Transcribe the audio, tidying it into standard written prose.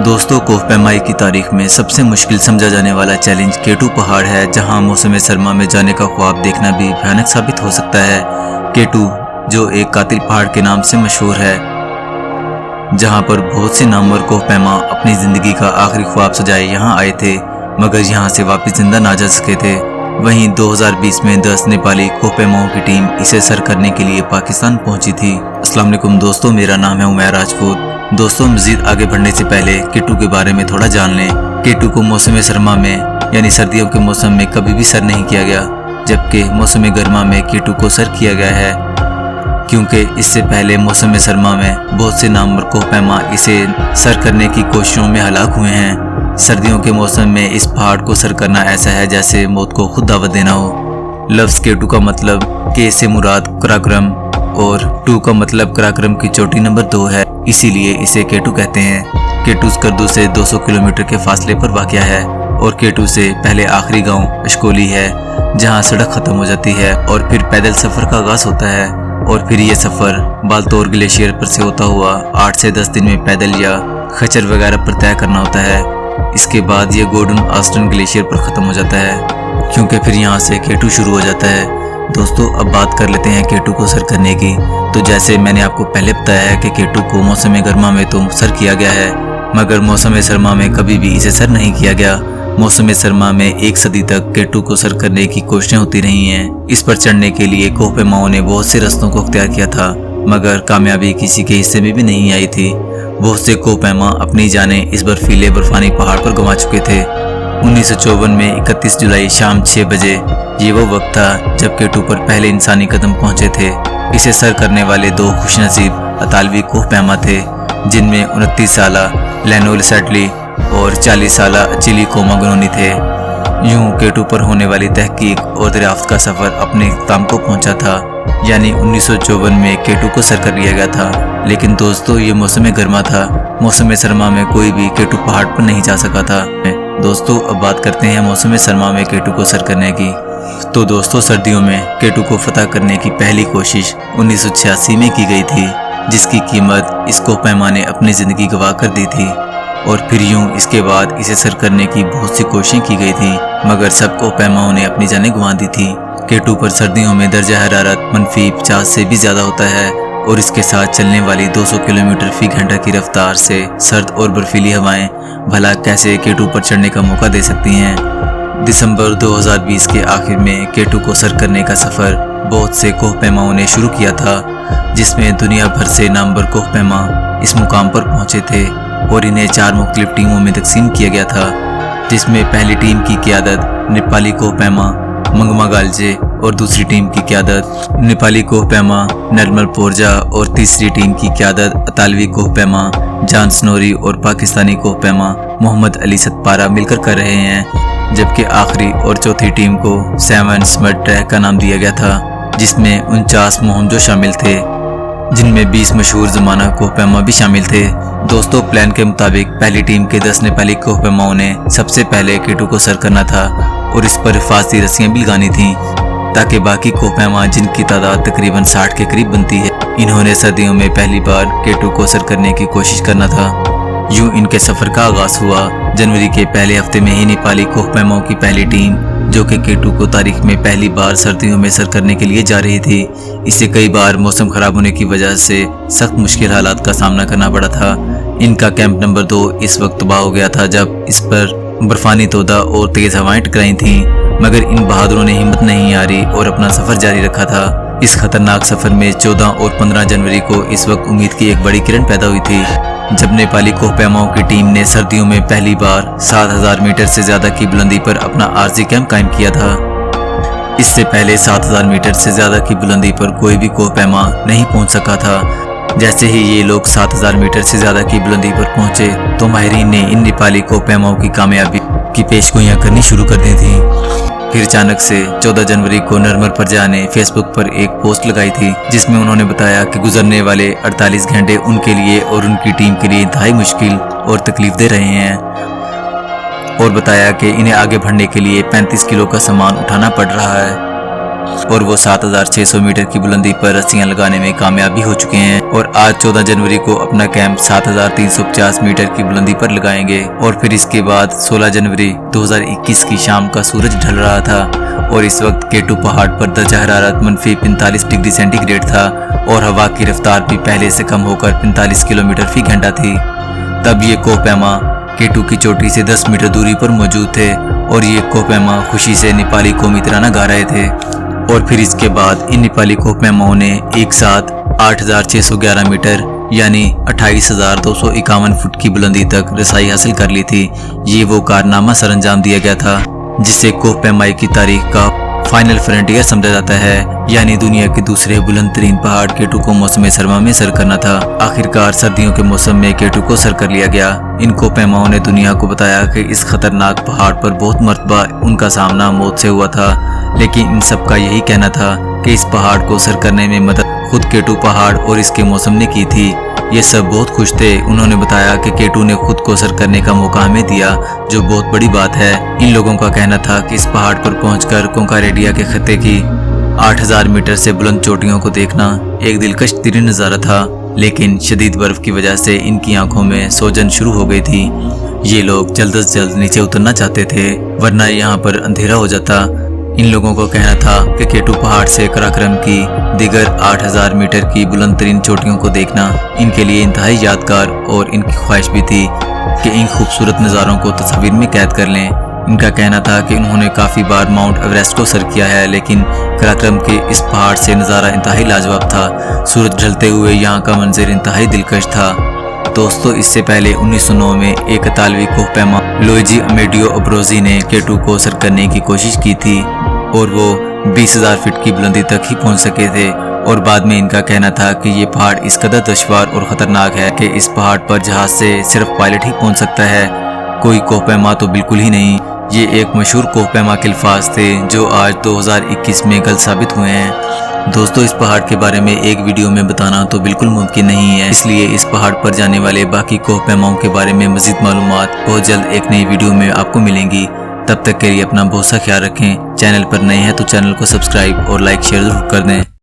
दोस्तों, कोह पेमाई की तारीख में सबसे मुश्किल समझा जाने वाला चैलेंज केटू पहाड़ है, जहां मौसम सरमा में जाने का ख्वाब देखना भी भयानक साबित हो सकता है। केटू, जो एक कातिल पहाड़ के नाम से मशहूर है, जहां पर बहुत से नामवर कोह पैमा अपनी जिंदगी का आखिरी ख्वाब सजाए यहाँ आए थे, मगर यहाँ से वापस जिंदा ना जा सके थे। वहीं 2020 में 10 नेपाली कोह पैमाओं की टीम इसे सर करने के लिए पाकिस्तान पहुंची थी। अस्सलाम वालेकुम दोस्तों, मेरा नाम है उमैर राजपूत। दोस्तों, मजीद आगे बढ़ने से पहले केटू के बारे में थोड़ा जान लें। केटू को मौसम सरमा में यानी सर्दियों के मौसम में कभी भी सर नहीं किया गया, जबकि मौसम गर्मा में केटू को सर किया गया है, क्योंकि इससे पहले मौसम सरमा में बहुत से नामवर कोह पैमा इसे सर करने की कोशिशों में हलाक हुए हैं। सर्दियों के मौसम में इस पहाड़ को सर करना ऐसा है जैसे मौत को खुद दावत देना हो। लफ्ज़ केटू का मतलब के से मुराद कराक्रम और टू का मतलब कराक्रम की चोटी नंबर 2 है, इसीलिए इसे केटू कहते हैं। केटू स्कर्दू से 200 किलोमीटर के फासले पर वाक़या है और केटू से पहले आखिरी गांव अशकोली है, जहां सड़क खत्म हो जाती है और फिर पैदल सफ़र का आगाज़ होता है और फिर ये सफ़र बालतोर ग्लेशियर पर से होता हुआ 8 से 10 दिन में पैदल या खच्चर वगैरह पर तय करना होता है। इसके बाद ये गोडन आस्टन ग्लेशियर पर ख़त्म हो जाता है, क्योंकि फिर यहाँ से केटू शुरू हो जाता है। दोस्तों, अब बात कर लेते हैं केटू को सर करने की। तो जैसे मैंने आपको पहले बताया है कि केटू को मौसम गर्मा में तो सर किया गया है, मगर मौसम सरमा में कभी भी इसे सर नहीं किया गया। मौसम सरमा में 1 सदी तक केटू को सर करने की कोशिशें होती रही हैं। इस पर चढ़ने के लिए कोह पैमाओं ने बहुत से रास्तों को अख्तियार किया था, मगर कामयाबी किसी के हिस्से में भी नहीं आई थी। बहुत से कोह पैमा अपनी जानें इस बर्फीले बर्फानी पहाड़ पर गंवा चुके थे। 1954 में 31 जुलाई शाम 6 बजे ये वो वक्त था जब केटू पर पहले इंसानी कदम पहुंचे थे। इसे सर करने वाले 2 खुशनसीब अतालवी कोह पैमा थे, जिनमें 29 साला लेनोल सैडली और 40 साला अचिली कोमागनोनी थे। यूं केटू पर होने वाली तहकीक और दरियाफ्त का सफ़र अपने इख्तिताम को पहुंचा था, यानी 1954 में केटू को सर कर लिया गया था। लेकिन दोस्तों, ये मौसम गर्मा था। मौसम सरमा में कोई भी केटू पहाड़ पर नहीं जा सका था। दोस्तों, अब बात करते हैं मौसम सरमा में केटू को सर करने की। तो दोस्तों, सर्दियों में केटू को फतह करने की पहली कोशिश 1986 में की गई थी, जिसकी कीमत इस कोह पैमा ने अपनी ज़िंदगी गंवा कर दी थी। और फिर यूं इसके बाद इसे सर करने की बहुत सी कोशिशें की गई थी, मगर सब कोह पैमाओं ने अपनी जानें गंवा दी थी। केटू पर सर्दियों में दर्जा हरारत -50 से भी ज़्यादा होता है और इसके साथ चलने वाली 200 किलोमीटर फी घंटा की रफ्तार से सर्द और बर्फीली हवाएं भला कैसे केटू पर चढ़ने का मौका दे सकती हैं। दिसंबर 2020 के आखिर में केटू को सर करने का सफ़र बहुत से कोह पैमाओं ने शुरू किया था, जिसमें दुनिया भर से नामवर कोह पैमा इस मुकाम पर पहुंचे थे और इन्हें 4 मुख्तलिफ टीमों में तकसीम किया गया था, जिसमें पहली टीम की क़ियादत नेपाली कोह पैमा मंगमा गालजे और दूसरी टीम की क़ियादत नेपाली कोह पैमा नरमल पोरजा और तीसरी टीम की क़ियादत अतालवी कोह पैमा जान स्नोरी और पाकिस्तानी कोह पैमा मोहम्मद अली सतपारा मिलकर कर रहे हैं। जबकि आखिरी और चौथी टीम को 7 स्मट ट्रैक का नाम दिया गया था, जिसमें 49 मोहम्मदो शामिल थे, जिनमें 20 मशहूर ज़माना कोह पैमा भी शामिल थे। दोस्तों, प्लान के मुताबिक पहली टीम के 10 नेपाली कोह पैमाओं ने सबसे पहले केटू को सर करना था और इस पर हिफाजती रस्सियाँ भी लगानी थीं, ताकि बाकी कोह पैमा, जिनकी तादाद तकरीबन 60 के करीब बनती है, इन्होंने सर्दियों में पहली बार केटू को सर करने की कोशिश करना था। यूं इनके सफ़र का आगाज़ हुआ। जनवरी के पहले हफ्ते में ही नेपाली कोह पैमाओं की पहली टीम, जो कि केटू को तारीख में पहली बार सर्दियों में सर करने के लिए जा रही थी, इसे कई बार मौसम ख़राब होने की वजह से सख्त मुश्किल हालात का सामना करना पड़ा था। इनका कैंप नंबर 2 इस वक्त तबाह हो गया था, जब इस पर बर्फानी तोदा और तेज़ हवाएं टकराई थीं, मगर इन बहादुरों ने हिम्मत नहीं हारी और अपना सफ़र जारी रखा था। इस खतरनाक सफ़र में 14 और 15 जनवरी को इस वक्त उम्मीद की एक बड़ी किरण पैदा हुई थी, जब नेपाली कोह पैमाओं की टीम ने सर्दियों में पहली बार 7000 मीटर से ज़्यादा की बुलंदी पर अपना आरजी कैंप कायम किया था। इससे पहले 7000 मीटर से ज़्यादा की बुलंदी पर कोई भी कोह पैमा नहीं पहुंच सका था। जैसे ही ये लोग 7000 मीटर से ज़्यादा की बुलंदी पर पहुंचे, तो माहिरीन ने इन नेपाली कोह पैमाओं की कामयाबी की पेशगोइयाँ करनी शुरू कर दी थी। फिर अचानक से 14 जनवरी को नरमल परजा ने फेसबुक पर एक पोस्ट लगाई थी, जिसमें उन्होंने बताया कि गुजरने वाले 48 घंटे उनके लिए और उनकी टीम के लिए इंतहाई मुश्किल और तकलीफ दे रहे हैं, और बताया कि इन्हें आगे बढ़ने के लिए 35 किलो का सामान उठाना पड़ रहा है। और वो 7600 मीटर की बुलंदी पर रस्सियां लगाने में कामयाब भी हो चुके हैं और आज 14 जनवरी को अपना कैंप 7350 मीटर की बुलंदी पर लगाएंगे। और फिर इसके बाद 16 जनवरी 2021 की शाम का सूरज ढल रहा था और इस वक्त केटू पहाड़ पर दर्जा हरारत -45 डिग्री सेंटीग्रेड था और हवा की रफ्तार भी पहले से कम होकर 45 किलोमीटर फी घंटा थी। तब ये कोहपेमा केटू की चोटी से 10 मीटर दूरी पर मौजूद थे और ये कोहपेमा खुशी से नेपाली कौमी तराना गा रहे थे। और फिर इसके बाद इन नेपाली कोहपेमाओं ने एक साथ 8611 मीटर यानी 28,251 फुट की बुलंदी तक रसाई हासिल कर ली थी। ये वो कारनामा सरअंजाम दिया गया था जिसे कोहपेमाई की तारीख का फाइनल फ्रंटियर समझा जाता है, यानी दुनिया के दूसरे बुलंद तरीन पहाड़ केटू को मौसम सरमा में सर करना था। आखिरकार सर्दियों के मौसम में केटू को सर कर लिया गया। इन कोहपेमाओं ने दुनिया को बताया कि इस खतरनाक पहाड़ पर बहुत मर्तबा उनका सामना मौत से हुआ था, लेकिन इन सब का यही कहना था कि इस पहाड़ को सर करने में मदद खुद केटू पहाड़ और इसके मौसम ने की थी। ये सब बहुत खुश थे। उन्होंने बताया कि केटू ने खुद को सर करने का मौका हमें दिया, जो बहुत बड़ी बात है। इन लोगों का कहना था कि इस पहाड़ पर पहुंचकर कोंकारेडिया के खत्ते की 8000 मीटर से बुलंद चोटियों को देखना एक दिलकश तरीन नज़ारा था, लेकिन शदीद बर्फ की वजह से इनकी आंखों में सोजन शुरू हो गई थी। ये लोग जल्द से जल्द नीचे उतरना चाहते थे, वरना यहाँ पर अंधेरा हो जाता। इन लोगों को कहना था कि केटू पहाड़ से कराक्रम की दिगर 8000 मीटर की बुलंद तरीन चोटियों को देखना इनके लिए इंतहाई यादगार और इनकी ख्वाहिश भी थी कि इन खूबसूरत नज़ारों को तस्वीर में कैद कर लें। इनका कहना था कि उन्होंने काफ़ी बार माउंट एवरेस्ट को सर किया है, लेकिन कराक्रम के इस पहाड़ से नज़ारा इंतहाई लाजवाब था। सूरज ढलते हुए यहाँ का मंजर इंतहाई दिलकश था। दोस्तों, इससे पहले 1909 में एक इतालवी कोहपेमा लुइजी अमेडियो अब्रोजी ने केटू को सर करने की कोशिश की थी और वो 20,000 फीट की बुलंदी तक ही पहुंच सके थे। और बाद में इनका कहना था कि ये पहाड़ इस कदर दुश्वार और ख़तरनाक है कि इस पहाड़ पर जहाज़ से सिर्फ पायलट ही पहुंच सकता है, कोई कोहपेमा तो बिल्कुल ही नहीं। ये एक मशहूर कोहपेमा के अल्फाज थे जो आज 2021 में गलत साबित हुए हैं। दोस्तों, इस पहाड़ के बारे में एक वीडियो में बताना तो बिल्कुल मुमकिन नहीं है, इसलिए इस पहाड़ पर जाने वाले बाकी कोहपेमाओं के बारे में मज़ीद मालूमात बहुत जल्द एक नई वीडियो में आपको मिलेंगी। तब तक के लिए अपना बहुत सा ख्याल रखें। चैनल पर नए हैं तो चैनल को सब्सक्राइब और लाइक शेयर जरूर कर दें।